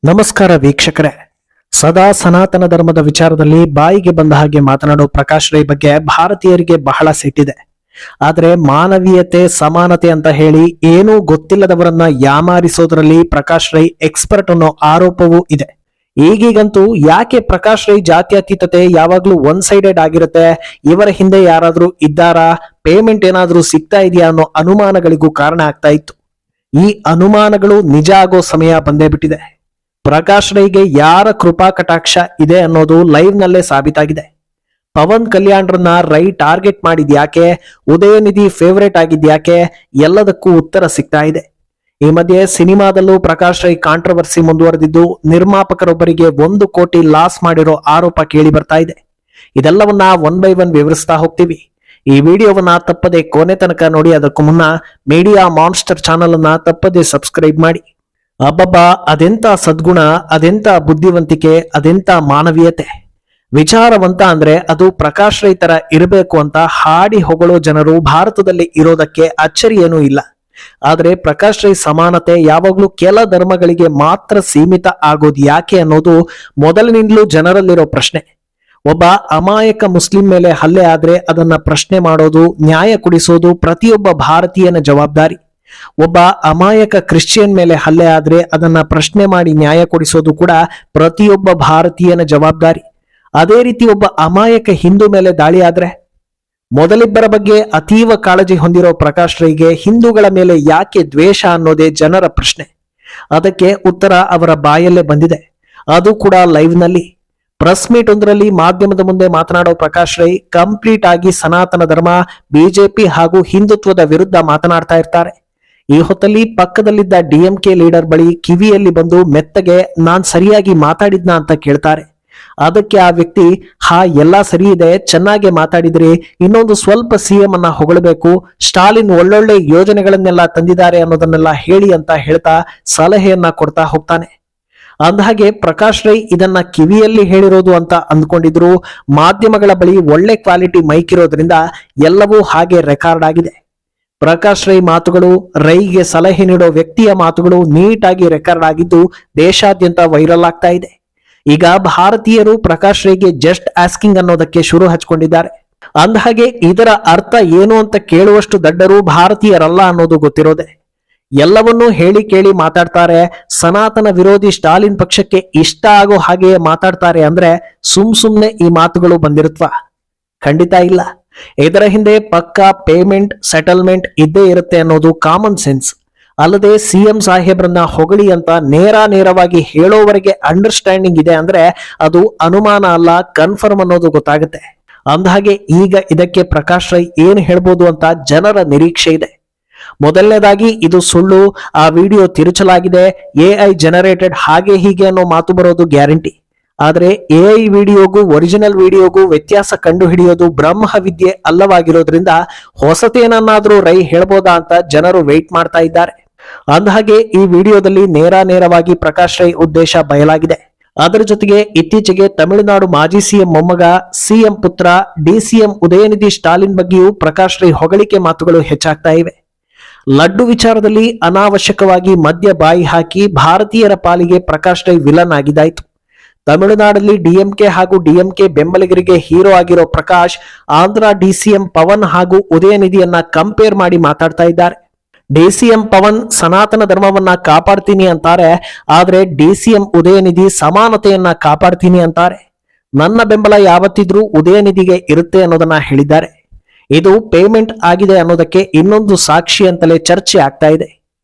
ನಮಸ್ಕಾರ ವೀಕ್ಷಕರೇ. ಸದಾ ಸನಾತನ ಧರ್ಮದ ವಿಚಾರದಲ್ಲಿ ಬಾಯಿಗೆ ಬಂದ ಹಾಗೆ ಮಾತನಾಡೋ ಪ್ರಕಾಶ್ ರೈ ಬಗ್ಗೆ ಭಾರತೀಯರಿಗೆ ಬಹಳ ಸಿಟ್ಟಿದೆ. ಆದ್ರೆ ಮಾನವೀಯತೆ ಸಮಾನತೆ ಅಂತ ಹೇಳಿ ಏನೂ ಗೊತ್ತಿಲ್ಲದವರನ್ನ ಯಾಮಾರಿಸೋದ್ರಲ್ಲಿ ಪ್ರಕಾಶ್ ರೈ ಎಕ್ಸ್ಪರ್ಟ್ ಅನ್ನೋ ಆರೋಪವೂ ಇದೆ. ಈಗೀಗಂತೂ ಯಾಕೆ ಪ್ರಕಾಶ್ ರೈ ಜಾತ್ಯತೀತತೆ ಯಾವಾಗ್ಲೂ ಒನ್ ಸೈಡೆಡ್ ಆಗಿರುತ್ತೆ, ಇವರ ಹಿಂದೆ ಯಾರಾದ್ರೂ ಇದ್ದಾರಾ, ಪೇಮೆಂಟ್ ಏನಾದ್ರೂ ಸಿಗ್ತಾ ಇದೆಯಾ ಅನ್ನೋ ಅನುಮಾನಗಳಿಗೂ ಕಾರಣ ಆಗ್ತಾ ಇತ್ತು. ಈ ಅನುಮಾನಗಳು ನಿಜ ಆಗೋ ಸಮಯ ಬಂದೇ ಬಿಟ್ಟಿದೆ. ಪ್ರಕಾಶ್ ರೈಗೆ ಯಾರ ಕೃಪಾ ಕಟಾಕ್ಷ ಇದೆ ಅನ್ನೋದು ಲೈವ್ ನಲ್ಲೇ ಸಾಬೀತಾಗಿದೆ. ಪವನ್ ಕಲ್ಯಾಣ್ರನ್ನ ರೈ ಟಾರ್ಗೆಟ್ ಮಾಡಿದ್ಯಾಕೆ, ಉದಯನಿಧಿ ಫೇವರೇಟ್ ಆಗಿದ್ಯಾಕೆ, ಎಲ್ಲದಕ್ಕೂ ಉತ್ತರ ಸಿಗ್ತಾ ಇದೆ. ಈ ಮಧ್ಯೆ ಸಿನಿಮಾದಲ್ಲೂ ಪ್ರಕಾಶ್ ರೈ ಕಾಂಟ್ರವರ್ಸಿ ಮುಂದುವರೆದಿದ್ದು ನಿರ್ಮಾಪಕರೊಬ್ಬರಿಗೆ 1 ಕೋಟಿ ಲಾಸ್ ಮಾಡಿರೋ ಆರೋಪ ಕೇಳಿ ಬರ್ತಾ ಇದೆ. ಇದೆಲ್ಲವನ್ನ ಒನ್ ಬೈ ಒನ್ ವಿವರಿಸ್ತಾ ಹೋಗ್ತೀವಿ. ಈ ವಿಡಿಯೋವನ್ನ ತಪ್ಪದೆ ಕೊನೆ ತನಕ ನೋಡಿ. ಅದಕ್ಕೂ ಮುನ್ನ ಮೀಡಿಯಾ ಮಾನ್ಸ್ಟರ್ ಚಾನಲ್ ಅನ್ನ ತಪ್ಪದೆ ಸಬ್ಸ್ಕ್ರೈಬ್ ಮಾಡಿ. ಅಬ್ಬಬ್ಬಾ, ಅದೆಂತ ಸದ್ಗುಣ, ಅದೆಂತ ಬುದ್ಧಿವಂತಿಕೆ, ಅದೆಂತ ಮಾನವೀಯತೆ. ವಿಚಾರವಂತ ಅಂದ್ರೆ ಅದು ಪ್ರಕಾಶ್ ರೈ ತರ ಇರಬೇಕು ಅಂತ ಹಾಡಿ ಹೊಗಳೋ ಜನರು ಭಾರತದಲ್ಲಿ ಇರೋದಕ್ಕೆ ಅಚ್ಚರಿ ಏನೂ ಇಲ್ಲ. ಆದ್ರೆ ಪ್ರಕಾಶ್ ರೈ ಸಮಾನತೆ ಯಾವಾಗ್ಲೂ ಕೆಲ ಧರ್ಮಗಳಿಗೆ ಮಾತ್ರ ಸೀಮಿತ ಆಗೋದು ಯಾಕೆ ಅನ್ನೋದು ಮೊದಲಿನಿಂದಲೂ ಜನರಲ್ಲಿರೋ ಪ್ರಶ್ನೆ. ಒಬ್ಬ ಅಮಾಯಕ ಮುಸ್ಲಿಂ ಮೇಲೆ ಹಲ್ಲೆ ಆದ್ರೆ ಅದನ್ನ ಪ್ರಶ್ನೆ ಮಾಡೋದು, ನ್ಯಾಯ ಕೊಡಿಸೋದು ಪ್ರತಿಯೊಬ್ಬ ಭಾರತೀಯನ ಜವಾಬ್ದಾರಿ. ಒಬ್ಬ ಅಮಾಯಕ ಕ್ರಿಶ್ಚಿಯನ್ ಮೇಲೆ ಹಲ್ಲೆ ಆದ್ರೆ ಅದನ್ನ ಪ್ರಶ್ನೆ ಮಾಡಿ ನ್ಯಾಯ ಕೊಡಿಸೋದು ಕೂಡ ಪ್ರತಿಯೊಬ್ಬ ಭಾರತೀಯನ ಜವಾಬ್ದಾರಿ. ಅದೇ ರೀತಿ ಒಬ್ಬ ಅಮಾಯಕ ಹಿಂದೂ ಮೇಲೆ ದಾಳಿ ಆದ್ರೆ, ಮೊದಲಿಬ್ಬರ ಬಗ್ಗೆ ಅತೀವ ಕಾಳಜಿ ಹೊಂದಿರೋ ಪ್ರಕಾಶ್ ರೈಗೆ ಹಿಂದೂಗಳ ಮೇಲೆ ಯಾಕೆ ದ್ವೇಷ ಅನ್ನೋದೇ ಜನರ ಪ್ರಶ್ನೆ. ಅದಕ್ಕೆ ಉತ್ತರ ಅವರ ಬಾಯಲ್ಲೇ ಬಂದಿದೆ, ಅದು ಕೂಡ ಲೈವ್ ನಲ್ಲಿ. ಪ್ರೆಸ್ ಮೀಟ್ ಒಂದರಲ್ಲಿ ಮಾಧ್ಯಮದ ಮುಂದೆ ಮಾತನಾಡೋ ಪ್ರಕಾಶ್ ರೈ ಕಂಪ್ಲೀಟ್ ಆಗಿ ಸನಾತನ ಧರ್ಮ, ಬಿಜೆಪಿ ಹಾಗೂ ಹಿಂದುತ್ವದ ವಿರುದ್ಧ ಮಾತನಾಡ್ತಾ ಇರ್ತಾರೆ. ಈ ಹೊತ್ತಲ್ಲಿ ಪಕ್ಕದಲ್ಲಿದ್ದ ಡಿಎಂಕೆ ಲೀಡರ್ ಬಳಿ ಕಿವಿಯಲ್ಲಿ ಬಂದು ಮೆತ್ತಗೆ ನಾನ್ ಸರಿಯಾಗಿ ಮಾತಾಡಿದ್ನ ಅಂತ ಕೇಳ್ತಾರೆ. ಅದಕ್ಕೆ ಆ ವ್ಯಕ್ತಿ, ಹಾ ಎಲ್ಲಾ ಸರಿ ಇದೆ, ಚೆನ್ನಾಗೆ ಮಾತಾಡಿದ್ರಿ, ಇನ್ನೊಂದು ಸ್ವಲ್ಪ ಸಿಎಂ ಅನ್ನ ಹೊಗಳಬೇಕು, ಸ್ಟಾಲಿನ್ ಒಳ್ಳೊಳ್ಳೆ ಯೋಜನೆಗಳನ್ನೆಲ್ಲ ತಂದಿದ್ದಾರೆ ಅನ್ನೋದನ್ನೆಲ್ಲ ಹೇಳಿ ಅಂತ ಹೇಳ್ತಾ ಸಲಹೆಯನ್ನ ಕೊಡ್ತಾ ಹೋಗ್ತಾನೆ. ಅಂದಹಾಗೆ ಪ್ರಕಾಶ್ ರೈ ಇದನ್ನ ಕಿವಿಯಲ್ಲಿ ಹೇಳಿರೋದು ಅಂತ ಅಂದ್ಕೊಂಡಿದ್ರು. ಮಾಧ್ಯಮಗಳ ಬಳಿ ಒಳ್ಳೆ ಕ್ವಾಲಿಟಿ ಮೈಕ್ ಇರೋದ್ರಿಂದ ಎಲ್ಲವೂ ಹಾಗೆ ರೆಕಾರ್ಡ್ ಆಗಿದೆ. ಪ್ರಕಾಶ್ ರೈ ಮಾತುಗಳು, ರೈಗೆ ಸಲಹೆ ನೀಡೋ ವ್ಯಕ್ತಿಯ ಮಾತುಗಳು ನೀಟಾಗಿ ರೆಕಾರ್ಡ್ ಆಗಿದ್ದು ದೇಶಾದ್ಯಂತ ವೈರಲ್ ಆಗ್ತಾ ಇದೆ. ಈಗ ಭಾರತೀಯರು ಪ್ರಕಾಶ್ ರೈಗೆ ಜಸ್ಟ್ ಆಸ್ಕಿಂಗ್ ಅನ್ನೋದಕ್ಕೆ ಶುರು ಹಚ್ಕೊಂಡಿದ್ದಾರೆ. ಅಂದಹಾಗೆ ಇದರ ಅರ್ಥ ಏನು ಅಂತ ಕೇಳುವಷ್ಟು ದಡ್ಡರು ಭಾರತೀಯರಲ್ಲ ಅನ್ನೋದು ಗೊತ್ತಿರೋದೆ. ಎಲ್ಲವನ್ನೂ ಹೇಳಿ ಕೇಳಿ ಮಾತಾಡ್ತಾರೆ. ಸನಾತನ ವಿರೋಧಿ ಸ್ಟಾಲಿನ್ ಪಕ್ಷಕ್ಕೆ ಇಷ್ಟ ಆಗೋ ಹಾಗೆಯೇ ಮಾತಾಡ್ತಾರೆ ಅಂದ್ರೆ ಸುಮ್ನೆ ಈ ಮಾತುಗಳು ಬಂದಿರುತ್ವಾ? ಖಂಡಿತ ಇಲ್ಲ. ಇದರ ಹಿಂದೆ ಪಕ್ಕಾ ಪೇಮೆಂಟ್, ಸೆಟಲ್ಮೆಂಟ್ ಇದ್ದೇ ಇರುತ್ತೆ ಅನ್ನೋದು ಕಾಮನ್ ಸೆನ್ಸ್. ಅಲ್ಲದೆ ಸಿಎಂ ಸಾಹೇಬ್ರನ್ನ ಹೊಗಳಿ ಅಂತ ನೇರವಾಗಿ ಹೇಳೋವರೆಗೆ ಅಂಡರ್ಸ್ಟ್ಯಾಂಡಿಂಗ್ ಇದೆ ಅಂದ್ರೆ ಅದು ಅನುಮಾನ ಅಲ್ಲ, ಕನ್ಫರ್ಮ್ ಅನ್ನೋದು ಗೊತ್ತಾಗುತ್ತೆ. ಅಂದಹಾಗೆ ಈಗ ಇದಕ್ಕೆ ಪ್ರಕಾಶ್ ರೈ ಏನ್ ಹೇಳ್ಬೋದು ಅಂತ ಜನರ ನಿರೀಕ್ಷೆ ಇದೆ. ಮೊದಲನೇದಾಗಿ ಇದು ಸುಳ್ಳು, ಆ ವಿಡಿಯೋ ತಿರುಚಲಾಗಿದೆ, ಎಐ ಜನರೇಟೆಡ್, ಹಾಗೆ ಹೀಗೆ ಅನ್ನೋ ಮಾತು ಬರೋದು ಗ್ಯಾರಂಟಿ. ಆದ್ರೆ ಎಐ ವಿಡಿಯೋಗೂ ಒರಿಜಿನಲ್ ವಿಡಿಯೋಗೂ ವ್ಯತ್ಯಾಸ ಕಂಡು ಹಿಡಿಯೋದು ಬ್ರಹ್ಮ ವಿದ್ಯೆ ಅಲ್ಲವಾಗಿರೋದ್ರಿಂದ ಹೊಸತೇನನ್ನಾದ್ರೂ ರೈ ಹೇಳ್ಬೋದಾ ಅಂತ ಜನರು ವೆಯ್ಟ್ ಮಾಡ್ತಾ ಇದ್ದಾರೆ. ಅಂದಹಾಗೆ ಈ ವಿಡಿಯೋದಲ್ಲಿ ನೇರವಾಗಿ ಪ್ರಕಾಶ್ ರೈ ಉದ್ದೇಶ ಬಯಲಾಗಿದೆ. ಅದರ ಜೊತೆಗೆ ಇತ್ತೀಚೆಗೆ ತಮಿಳುನಾಡು ಮಾಜಿ ಸಿಎಂ ಮೊಮ್ಮಗ, ಸಿಎಂ ಪುತ್ರ ಡಿಸಿಎಂ ಉದಯನಿಧಿ ಸ್ಟಾಲಿನ್ ಬಗ್ಗೆಯೂ ಪ್ರಕಾಶ್ ರೈ ಹೊಗಳಿಕೆ ಮಾತುಗಳು ಹೆಚ್ಚಾಗ್ತಾ ಇವೆ. ಲಡ್ಡು ವಿಚಾರದಲ್ಲಿ ಅನಾವಶ್ಯಕವಾಗಿ ಮದ್ಯ ಬಾಯಿ ಹಾಕಿ ಭಾರತೀಯರ ಪಾಲಿಗೆ ಪ್ರಕಾಶ್ ರೈ ವಿಲನ್ ಆಗಿದ್ದಾಯ್ತು. ತಮಿಳುನಾಡಲ್ಲಿ ಡಿಎಂಕೆ ಹಾಗೂ ಡಿಎಂಕೆ ಬೆಂಬಲಿಗರಿಗೆ ಹೀರೋ ಆಗಿರೋ ಪ್ರಕಾಶ್ ಆಂಧ್ರ ಡಿಸಿಎಂ ಪವನ್ ಹಾಗೂ ಉದಯನಿಧಿಯನ್ನ ಕಂಪೇರ್ ಮಾಡಿ ಮಾತಾಡ್ತಾ ಇದ್ದಾರೆ. ಡಿಸಿಎಂ ಪವನ್ ಸನಾತನ ಧರ್ಮವನ್ನ ಕಾಪಾಡ್ತೀನಿ ಅಂತಾರೆ, ಆದ್ರೆ ಡಿಸಿಎಂ ಉದಯನಿಧಿ ಸಮಾನತೆಯನ್ನ ಕಾಪಾಡ್ತೀನಿ ಅಂತಾರೆ. ನನ್ನ ಬೆಂಬಲ ಯಾವತ್ತಿದ್ರೂ ಉದಯನಿಧಿಗೆ ಇರುತ್ತೆ ಅನ್ನೋದನ್ನ ಹೇಳಿದ್ದಾರೆ. ಇದು ಪೇಮೆಂಟ್ ಆಗಿದೆ ಅನ್ನೋದಕ್ಕೆ ಇನ್ನೊಂದು ಸಾಕ್ಷಿ ಅಂತಲೇ ಚರ್ಚೆ ಆಗ್ತಾ ಇದೆ.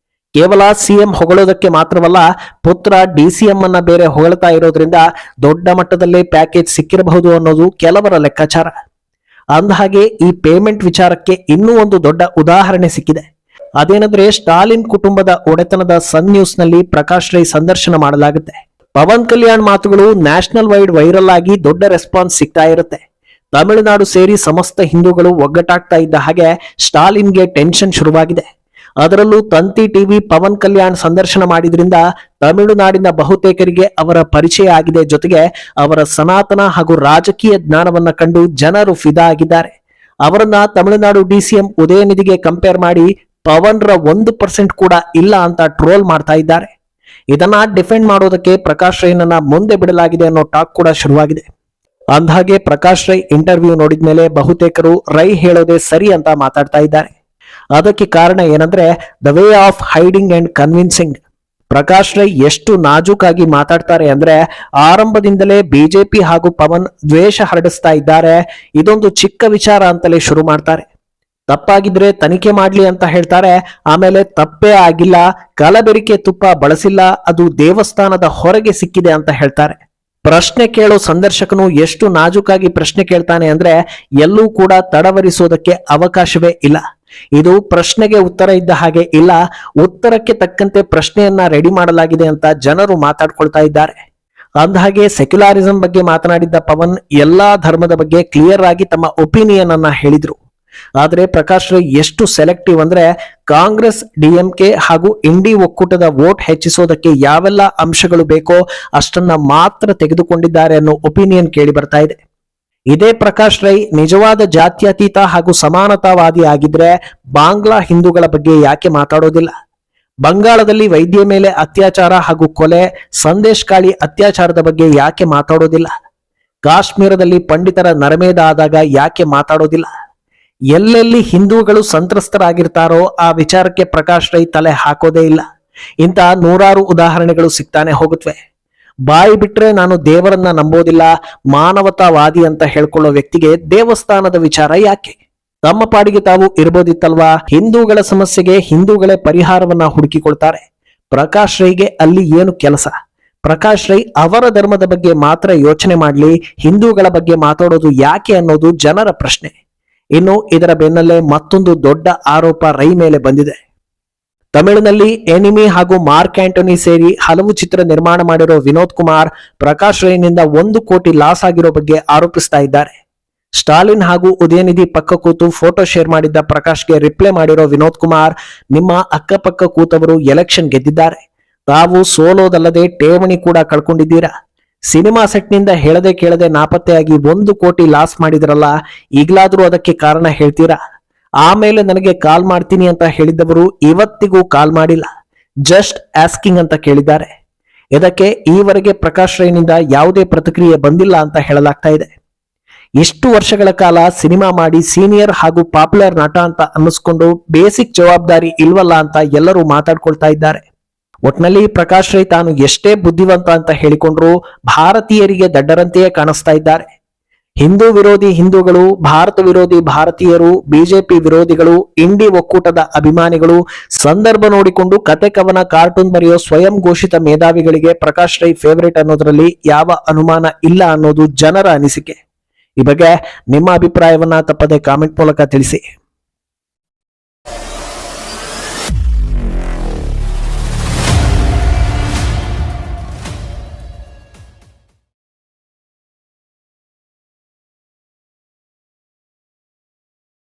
ಕೇವಲ ಸಿಎಂ ಹೊಗಳೋದಕ್ಕೆ ಮಾತ್ರವಲ್ಲ, ಪುತ್ರ ಡಿಸಿಎಂ ಅನ್ನ ಬೇರೆ ಹೊಗಳ್ತಾ ಇರೋದ್ರಿಂದ ದೊಡ್ಡ ಮಟ್ಟದಲ್ಲೇ ಪ್ಯಾಕೇಜ್ ಸಿಕ್ಕಿರಬಹುದು ಅನ್ನೋದು ಕೆಲವರ ಲೆಕ್ಕಾಚಾರ. ಅಂದಹಾಗೆ ಈ ಪೇಮೆಂಟ್ ವಿಚಾರಕ್ಕೆ ಇನ್ನೂ ಒಂದು ದೊಡ್ಡ ಉದಾಹರಣೆ ಸಿಕ್ಕಿದೆ. ಅದೇನಂದ್ರೆ ಸ್ಟಾಲಿನ್ ಕುಟುಂಬದ ಒಡೆತನದ ಸನ್ ನ್ಯೂಸ್ ನಲ್ಲಿ ಪ್ರಕಾಶ್ ರೈ ಸಂದರ್ಶನ ಮಾಡಲಾಗುತ್ತೆ. ಪವನ್ ಕಲ್ಯಾಣ್ ಮಾತುಗಳು ನ್ಯಾಷನಲ್ ವೈಡ್ ವೈರಲ್ ಆಗಿ ದೊಡ್ಡ ರೆಸ್ಪಾನ್ಸ್ ಸಿಗ್ತಾ ಇರುತ್ತೆ. ತಮಿಳುನಾಡು ಸೇರಿ ಸಮಸ್ತ ಹಿಂದೂಗಳು ಒಗ್ಗಟ್ಟಾಗ್ತಾ ಇದ್ದ ಹಾಗೆ ಸ್ಟಾಲಿನ್ಗೆ ಟೆನ್ಷನ್ ಶುರುವಾಗಿದೆ. ಅದರಲ್ಲೂ ತಂತಿ ಟಿವಿ ಪವನ್ ಕಲ್ಯಾಣ್ ಸಂದರ್ಶನ ಮಾಡಿದ್ರಿಂದ ತಮಿಳುನಾಡಿನ ಬಹುತೇಕರಿಗೆ ಅವರ ಪರಿಚಯ ಆಗಿದೆ. ಜೊತೆಗೆ ಅವರ ಸನಾತನ ಹಾಗೂ ರಾಜಕೀಯ ಜ್ಞಾನವನ್ನ ಕಂಡು ಜನರು ಫಿದಾ ಆಗಿದ್ದಾರೆ. ಅವರನ್ನ ತಮಿಳುನಾಡು ಡಿಸಿಎಂ ಉದಯನಿಧಿಗೆ ಕಂಪೇರ್ ಮಾಡಿ ಪವನ್ರ 1% ಕೂಡ ಇಲ್ಲ ಅಂತ ಟ್ರೋಲ್ ಮಾಡ್ತಾ ಇದ್ದಾರೆ. ಇದನ್ನ ಡಿಫೆಂಡ್ ಮಾಡೋದಕ್ಕೆ ಪ್ರಕಾಶ್ ರೈನನ್ನ ಮುಂದೆ ಬಿಡಲಾಗಿದೆ ಅನ್ನೋ ಟಾಕ್ ಕೂಡ ಶುರುವಾಗಿದೆ. ಅಂದ್ಹಾಗೆ ಪ್ರಕಾಶ್ ರೈ ಇಂಟರ್ವ್ಯೂ ನೋಡಿದ್ಮೇಲೆ ಬಹುತೇಕರು ರೈ ಹೇಳೋದೇ ಸರಿ ಅಂತ ಮಾತಾಡ್ತಾ ಇದ್ದಾರೆ. ಅದಕ್ಕೆ ಕಾರಣ ಏನಂದ್ರೆ the way of hiding and convincing. Prakash Rai ಎಷ್ಟು ನಾಜೂಕಾಗಿ ಮಾತಾಡ್ತಾರೆ ಅಂದ್ರೆ ಆರಂಭದಿಂದಲೇ ಬಿಜೆಪಿ ಹಾಗೂ ಪವನ್ ದ್ವೇಷ ಹರಡಿಸ್ತಾ ಇದ್ದಾರೆ, ಇದೊಂದು ಚಿಕ್ಕ ವಿಚಾರ ಅಂತಲೇ ಶುರು ಮಾಡ್ತಾರೆ. ತಪ್ಪಾಗಿದ್ರೆ ತನಿಖೆ ಮಾಡ್ಲಿ ಅಂತ ಹೇಳ್ತಾರೆ. ಆಮೇಲೆ ತಪ್ಪೇ ಆಗಿಲ್ಲ, ಕಲಬೆರಿಕೆ ತುಪ್ಪ ಬಳಸಿಲ್ಲ, ಅದು ದೇವಸ್ಥಾನದ ಹೊರಗೆ ಸಿಕ್ಕಿದೆ ಅಂತ ಹೇಳ್ತಾರೆ. ಪ್ರಶ್ನೆ ಕೇಳೋ ಸಂದರ್ಶಕನು ಎಷ್ಟು ನಾಜೂಕಾಗಿ ಪ್ರಶ್ನೆ ಕೇಳ್ತಾನೆ ಅಂದ್ರೆ ಎಲ್ಲೂ ಕೂಡ ತಡವರಿಸೋದಕ್ಕೆ ಅವಕಾಶವೇ ಇಲ್ಲ. ಇದು ಪ್ರಶ್ನೆಗೆ ಉತ್ತರ ಇದ್ದ ಹಾಗೆ ಇಲ್ಲ, ಉತ್ತರಕ್ಕೆ ತಕ್ಕಂತೆ ಪ್ರಶ್ನೆಯನ್ನ ರೆಡಿ ಮಾಡಲಾಗಿದೆ ಅಂತ ಜನರು ಮಾತಾಡ್ಕೊಳ್ತಾ ಇದ್ದಾರೆ. ಅಂದಹಾಗೆ ಸೆಕ್ಯುಲಾರಿಸಂ ಬಗ್ಗೆ ಮಾತನಾಡಿದ್ದ ಪವನ್ ಎಲ್ಲಾ ಧರ್ಮದ ಬಗ್ಗೆ ಕ್ಲಿಯರ್ ಆಗಿ ತಮ್ಮ ಒಪಿನಿಯನ್ ಅನ್ನ ಹೇಳಿದ್ರು. ಆದ್ರೆ ಪ್ರಕಾಶ್ ರೈ ಎಷ್ಟು ಸೆಲೆಕ್ಟಿವ್ ಅಂದ್ರೆ ಕಾಂಗ್ರೆಸ್, ಡಿಎಂಕೆ ಹಾಗೂ ಇಂಡಿ ಒಕ್ಕೂಟದ ವೋಟ್ ಹೆಚ್ಚಿಸೋದಕ್ಕೆ ಯಾವೆಲ್ಲ ಅಂಶಗಳು ಬೇಕೋ ಅಷ್ಟನ್ನ ಮಾತ್ರ ತೆಗೆದುಕೊಂಡಿದ್ದಾರೆ ಅನ್ನೋ ಒಪಿನಿಯನ್ ಕೇಳಿ ಬರ್ತಾ ಇದೆ. ಇದೇ ಪ್ರಕಾಶ್ ರೈ ನಿಜವಾದ ಜಾತ್ಯತೀತ ಹಾಗೂ ಸಮಾನತಾವಾದಿ ಆಗಿದ್ರೆ ಬಾಂಗ್ಲಾ ಹಿಂದೂಗಳ ಬಗ್ಗೆ ಯಾಕೆ ಮಾತಾಡೋದಿಲ್ಲ? ಬಂಗಾಳದಲ್ಲಿ ವೈದ್ಯ ಮೇಲೆ ಅತ್ಯಾಚಾರ ಹಾಗೂ ಕೊಲೆ, ಸಂದೇಶ್ ಕಾಳಿ ಅತ್ಯಾಚಾರದ ಬಗ್ಗೆ ಯಾಕೆ ಮಾತಾಡೋದಿಲ್ಲ? ಕಾಶ್ಮೀರದಲ್ಲಿ ಪಂಡಿತರ ನರಮೇಧ ಆದಾಗ ಯಾಕೆ ಮಾತಾಡೋದಿಲ್ಲ? ಎಲ್ಲೆಲ್ಲಿ ಹಿಂದೂಗಳು ಸಂತ್ರಸ್ತರಾಗಿರ್ತಾರೋ ಆ ವಿಚಾರಕ್ಕೆ ಪ್ರಕಾಶ್ ರೈ ತಲೆ ಹಾಕೋದೇ ಇಲ್ಲ. ಇಂಥ ನೂರಾರು ಉದಾಹರಣೆಗಳು ಸಿಗ್ತಾನೆ ಹೋಗುತ್ತವೆ. ಬಾಯಿ ಬಿಟ್ರೆ ನಾನು ದೇವರನ್ನ ನಂಬೋದಿಲ್ಲ, ಮಾನವತಾವಾದಿ ಅಂತ ಹೇಳ್ಕೊಳ್ಳೋ ವ್ಯಕ್ತಿಗೆ ದೇವಸ್ಥಾನದ ವಿಚಾರ ಯಾಕೆ? ತಮ್ಮ ಪಾಡಿಗೆ ತಾವು ಇರ್ಬೋದಿತ್ತಲ್ವಾ? ಹಿಂದೂಗಳ ಸಮಸ್ಯೆಗೆ ಹಿಂದೂಗಳೇ ಪರಿಹಾರವನ್ನ ಹುಡುಕಿಕೊಳ್ತಾರೆ. ಪ್ರಕಾಶ್ ರೈಗೆ ಅಲ್ಲಿ ಏನು ಕೆಲಸ? ಪ್ರಕಾಶ್ ರೈ ಅವರ ಧರ್ಮದ ಬಗ್ಗೆ ಮಾತ್ರ ಯೋಚನೆ ಮಾಡ್ಲಿ, ಹಿಂದೂಗಳ ಬಗ್ಗೆ ಮಾತಾಡೋದು ಯಾಕೆ ಅನ್ನೋದು ಜನರ ಪ್ರಶ್ನೆ. ಇನ್ನು ಇದರ ಬೆನ್ನಲ್ಲೇ ಮತ್ತೊಂದು ದೊಡ್ಡ ಆರೋಪ ರೈ ಮೇಲೆ ಬಂದಿದೆ. ತಮಿಳಿನಲ್ಲಿ ಎನಿಮಿ ಹಾಗೂ ಮಾರ್ಕ್ ಆಂಟೋನಿ ಸೇರಿ ಹಲವು ಚಿತ್ರ ನಿರ್ಮಾಣ ಮಾಡಿರೋ ವಿನೋದ್ ಕುಮಾರ್ ಪ್ರಕಾಶ್ ರೈನಿಂದ 1 ಕೋಟಿ ಲಾಸ್ ಆಗಿರೋ ಬಗ್ಗೆ ಆರೋಪಿಸ್ತಾ ಇದ್ದಾರೆ. ಸ್ಟಾಲಿನ್ ಹಾಗೂ ಉದಯನಿಧಿ ಪಕ್ಕ ಕೂತು ಫೋಟೋ ಶೇರ್ ಮಾಡಿದ್ದ ಪ್ರಕಾಶ್ಗೆ ರಿಪ್ಲೈ ಮಾಡಿರೋ ವಿನೋದ್ ಕುಮಾರ್, ನಿಮ್ಮ ಅಕ್ಕಪಕ್ಕ ಕೂತವರು ಎಲೆಕ್ಷನ್ ಗೆದ್ದಿದ್ದಾರೆ, ತಾವು ಸೋಲೋದಲ್ಲದೆ ಠೇವಣಿ ಕೂಡ ಕಳ್ಕೊಂಡಿದ್ದೀರಾ. ಸಿನಿಮಾ ಸೆಟ್ನಿಂದ ಹೇಳದೆ ಕೇಳದೆ ನಾಪತ್ತೆಯಾಗಿ 1 ಕೋಟಿ ಲಾಸ್ ಮಾಡಿದ್ರಲ್ಲ, ಈಗಲಾದ್ರೂ ಅದಕ್ಕೆ ಕಾರಣ ಹೇಳ್ತೀರಾ? ಆಮೇಲೆ ನನಗೆ ಕಾಲ್ ಮಾಡ್ತೀನಿ ಅಂತ ಹೇಳಿದ್ದವರು ಇವತ್ತಿಗೂ ಕಾಲ್ ಮಾಡಿಲ್ಲ, ಜಸ್ಟ್ ಆಸ್ಕಿಂಗ್ ಅಂತ ಕೇಳಿದ್ದಾರೆ. ಇದಕ್ಕೆ ಈವರೆಗೆ ಪ್ರಕಾಶ್ ರೈನಿಂದ ಯಾವುದೇ ಪ್ರತಿಕ್ರಿಯೆ ಬಂದಿಲ್ಲ ಅಂತ ಹೇಳಲಾಗ್ತಾ ಇದೆ. ಇಷ್ಟು ವರ್ಷಗಳ ಕಾಲ ಸಿನಿಮಾ ಮಾಡಿ ಸೀನಿಯರ್ ಹಾಗೂ ಪಾಪ್ಯುಲರ್ ನಟ ಅಂತ ಅನ್ನಿಸ್ಕೊಂಡು ಬೇಸಿಕ್ ಜವಾಬ್ದಾರಿ ಇಲ್ವಲ್ಲ ಅಂತ ಎಲ್ಲರೂ ಮಾತಾಡ್ಕೊಳ್ತಾ ಇದ್ದಾರೆ. ಒಟ್ನಲ್ಲಿ ಪ್ರಕಾಶ್ ರೈ ತಾನು ಎಷ್ಟೇ ಬುದ್ಧಿವಂತ ಅಂತ ಹೇಳಿಕೊಂಡ್ರು ಭಾರತೀಯರಿಗೆ ದಡ್ಡರಂತೆಯೇ ಕಾಣಿಸ್ತಾ ಇದ್ದಾರೆ. ಹಿಂದೂ ವಿರೋಧಿ ಹಿಂದೂಗಳು, ಭಾರತ ವಿರೋಧಿ ಭಾರತೀಯರು, ಬಿಜೆಪಿ ವಿರೋಧಿಗಳು, ಇಂಡಿ ಒಕ್ಕೂಟದ ಅಭಿಮಾನಿಗಳು, ಸಂದರ್ಭ ನೋಡಿಕೊಂಡು ಕತೆ ಕವನ ಕಾರ್ಟೂನ್ ಬರೆಯೋ ಸ್ವಯಂ ಘೋಷಿತ ಮೇಧಾವಿಗಳಿಗೆ ಪ್ರಕಾಶ್ ರೈ ಫೇವರೇಟ್ ಅನ್ನೋದ್ರಲ್ಲಿ ಯಾವ ಅನುಮಾನ ಇಲ್ಲ ಅನ್ನೋದು ಜನರ ಅನಿಸಿಕೆ. ಈ ಬಗ್ಗೆ ನಿಮ್ಮ ಅಭಿಪ್ರಾಯವನ್ನ ತಪ್ಪದೆ ಕಾಮೆಂಟ್ ಮೂಲಕ ತಿಳಿಸಿ.